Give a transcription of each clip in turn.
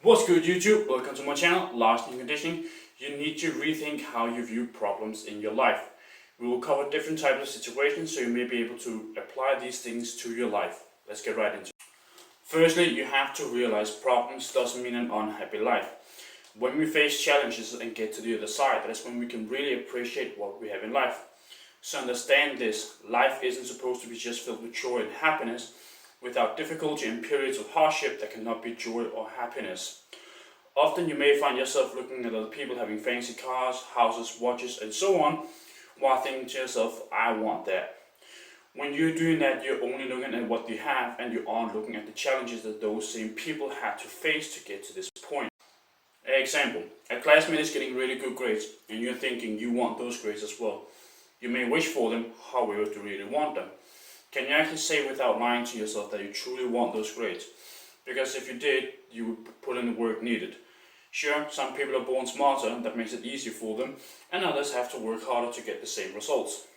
What's good YouTube? Welcome to my channel, Last in Conditioning. You need to rethink how you view problems in your life. We will cover different types of situations so you may be able to apply these things to your life. Let's get right into it. Firstly, you have to realize problems doesn't mean an unhappy life. When we face challenges and get to the other side, that's when we can really appreciate what we have in life. So understand this, life isn't supposed to be just filled with joy and happiness. Without difficulty and periods of hardship, there cannot be joy or happiness. Often you may find yourself looking at other people having fancy cars, houses, watches and so on, while thinking to yourself, I want that. When you're doing that, you're only looking at what you have and you aren't looking at the challenges that those same people had to face to get to this point. Example, a classmate is getting really good grades and you're thinking you want those grades as well. You may wish for them, however do you really want them? Can you actually say without lying to yourself that you truly want those grades? Because if you did, you would put in the work needed. Sure, some people are born smarter, that makes it easier for them, and others have to work harder to get the same results.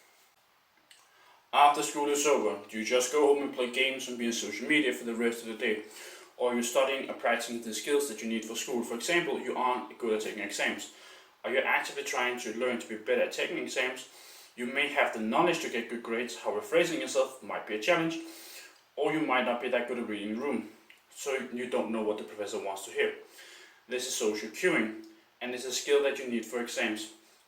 After school is over, do you just go home and play games and be on social media for the rest of the day? Or are you studying or practicing the skills that you need for school? For example, you aren't good at taking exams. Are you actively trying to learn to be better at taking exams? You may have the knowledge to get good grades, however phrasing yourself might be a challenge, or you might not be that good at reading the room, so you don't know what the professor wants to hear. This is social cueing, and it's a skill that you need for exams,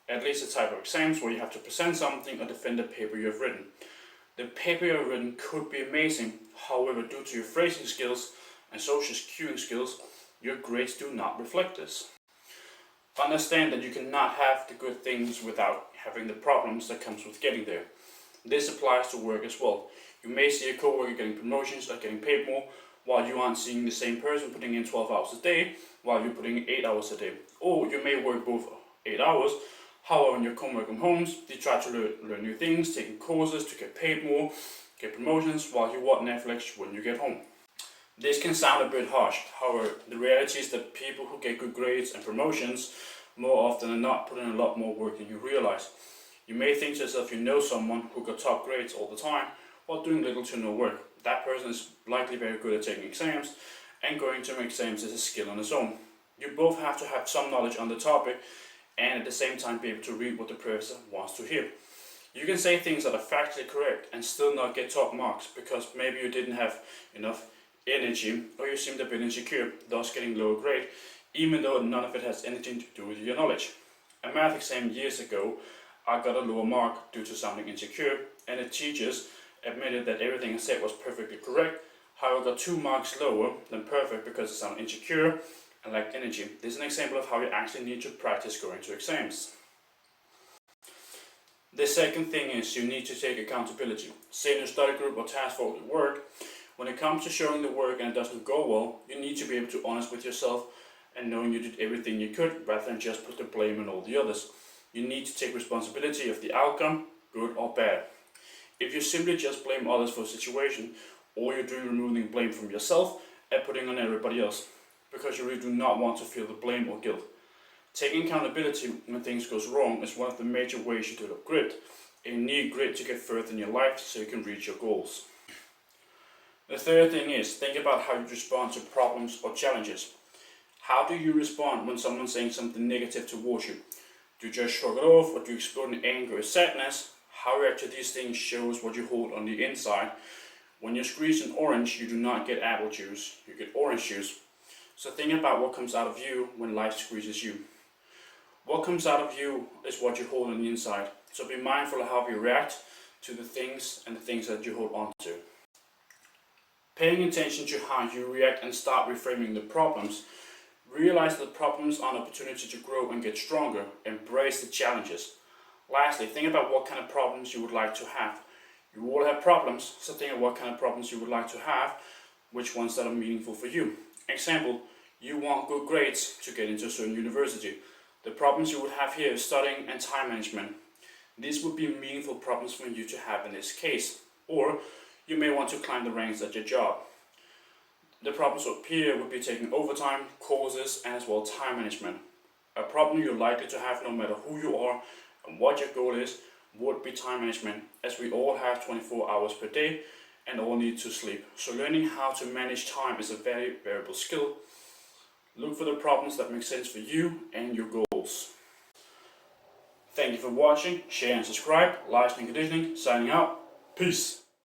at least a type of exams where you have to present something or defend a paper you have written. The paper you have written could be amazing, however due to your phrasing skills and social cueing skills, your grades do not reflect this. Understand that you cannot have the good things without having the problems that comes with getting there. This applies to work as well. You may see a coworker getting promotions or getting paid more, while you aren't seeing the same person putting in 12 hours a day, while you're putting in 8 hours a day. Or you may work both 8 hours, however when you come work from homes, you try to learn new things, taking courses to get paid more, get promotions, while you watch Netflix when you get home. This can sound a bit harsh, however, the reality is that people who get good grades and promotions more often than not put in a lot more work than you realize. You may think to yourself you know someone who got top grades all the time while doing little to no work. That person is likely very good at taking exams, and going to exams is a skill on its own. You both have to have some knowledge on the topic and at the same time be able to read what the professor wants to hear. You can say things that are factually correct and still not get top marks because maybe you didn't have enough energy or you seemed a bit insecure, thus getting lower grade, even though none of it has anything to do with your knowledge. A math exam years ago, I got a lower mark due to sounding insecure, and the teachers admitted that everything I said was perfectly correct, however I got 2 marks lower than perfect because I sounded insecure and lacked energy. This is an example of how you actually need to practice going to exams. The second thing is you need to take accountability. Say in a study group or task force at work, when it comes to showing the work and it doesn't go well, you need to be able to be honest with yourself and knowing you did everything you could rather than just put the blame on all the others. You need to take responsibility of the outcome, good or bad. If you simply just blame others for a situation, all you're doing is removing blame from yourself and putting on everybody else, because you really do not want to feel the blame or guilt. Taking accountability when things goes wrong is one of the major ways you develop grit, and you need grit to get further in your life so you can reach your goals. The third thing is, think about how you respond to problems or challenges. How do you respond when someone's saying something negative towards you? Do you just shrug it off, or do you explode in anger or sadness? How you react to these things shows what you hold on the inside. When you squeeze an orange, you do not get apple juice, you get orange juice. So think about what comes out of you when life squeezes you. What comes out of you is what you hold on the inside. So be mindful of how you react to the things and the things that you hold on to. Paying attention to how you react and start reframing the problems. Realize that problems are an opportunity to grow and get stronger. Embrace the challenges. Lastly, think about what kind of problems you would like to have. You all have problems, so think of what kind of problems you would like to have, which ones that are meaningful for you. Example, you want good grades to get into a certain university. The problems you would have here is studying and time management. These would be meaningful problems for you to have in this case. Or you may want to climb the ranks at your job. The problems up here would be taking overtime, courses, and as well time management. A problem you're likely to have no matter who you are and what your goal is would be time management, as we all have 24 hours per day and all need to sleep. So learning how to manage time is a very valuable skill. Look for the problems that make sense for you and your goals. Thank you for watching, share and subscribe. Listening Conditioning, signing out. Peace.